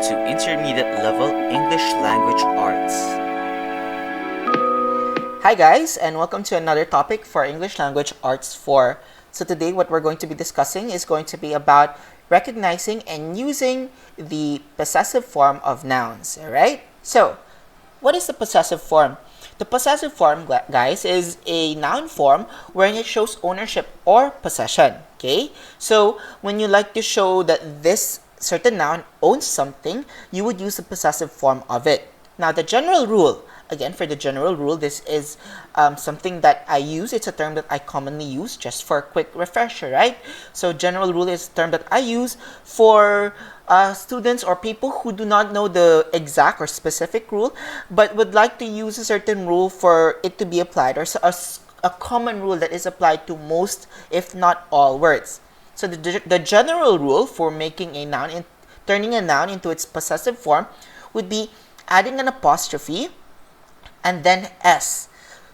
to Intermediate Level English Language Arts. Hi guys, and welcome to another topic for English Language Arts 4. So today what we're going to be discussing is going to be about recognizing and using the possessive form of nouns, alright? So, what is the possessive form? The possessive form, guys, is a noun form wherein it shows ownership or possession, okay? So, when you like to show that this certain noun owns something, you would use the possessive form of it. Now, the general rule, again, for the general rule, this is something that I use. It's a term that I commonly use, just for a quick refresher, right? So, general rule is a term that I use for students or people who do not know the exact or specific rule, but would like to use a certain rule for it to be applied, or a common rule that is applied to most, if not all, words. So the general rule for making a noun, turning a noun into its possessive form, would be adding an apostrophe and then s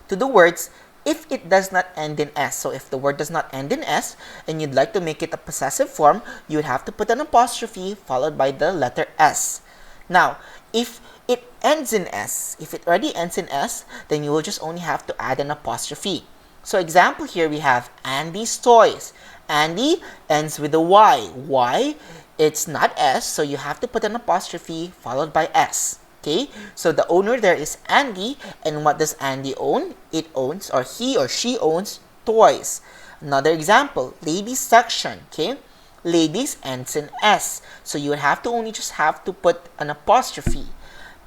to the words if it does not end in s. So if the word does not end in s and you'd like to make it a possessive form, you would have to put an apostrophe followed by the letter s. Now, if it ends in s, if it already ends in s, then you will just only have to add an apostrophe. So example here we have Andy's toys. Andy ends with a y. Y, it's not s, so you have to put an apostrophe followed by s. Okay, so the owner there is Andy, and what does Andy own? It owns, or he or she owns, toys. Another example, ladies section. Okay, ladies ends in s, so you would have to put an apostrophe.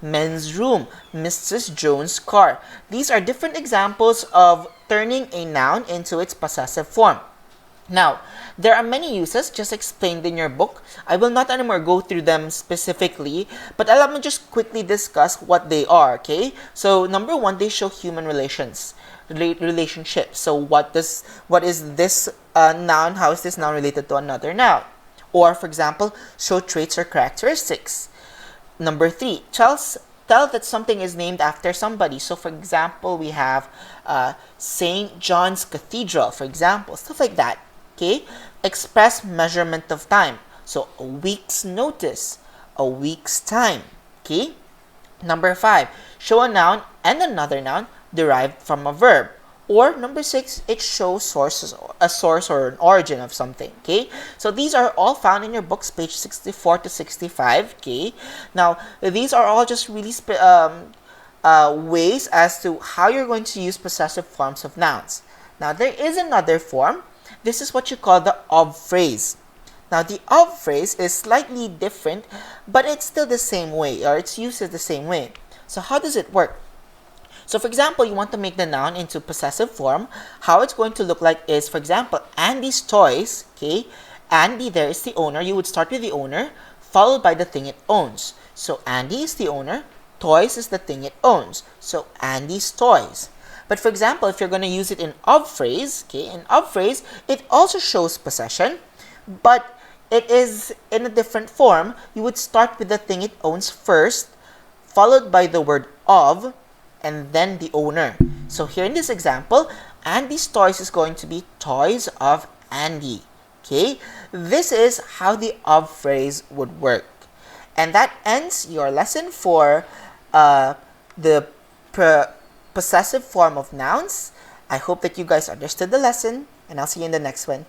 Men's room, Mrs. Jones' car. These are different examples of turning a noun into its possessive form. Now, there are many uses just explained in your book. I will not anymore go through them specifically, but let me just quickly discuss what they are, okay? So, number one, they show human relationships. So, what is this noun? How is this noun related to another noun? Or, for example, show traits or characteristics. Number three, tell that something is named after somebody. So, for example, we have St. John's Cathedral, for example, stuff like that. Okay, express measurement of time. So, a week's notice, a week's time. Okay, number five, show a noun and another noun derived from a verb. Or number six, it shows a source or an origin of something. Okay, so these are all found in your books, page 64 to 65. Okay, now these are all just really ways as to how you're going to use possessive forms of nouns. Now, there is another form. This is what you call the of phrase. Now, the of phrase is slightly different, but it's still the same way, or its use is the same way. So, how does it work? So, for example, you want to make the noun into possessive form. How it's going to look like is, for example, Andy's toys. Okay, Andy there is the owner. You would start with the owner, followed by the thing it owns. So, Andy is the owner. Toys is the thing it owns. So, Andy's toys. But for example, if you're going to use it in of phrase, okay, in of phrase, it also shows possession, but it is in a different form. You would start with the thing it owns first, followed by the word of, and then the owner. So here in this example, Andy's toys is going to be toys of Andy. Okay, this is how the of phrase would work. And that ends your lesson for the possessive form of nouns. I hope that you guys understood the lesson, and I'll see you in the next one.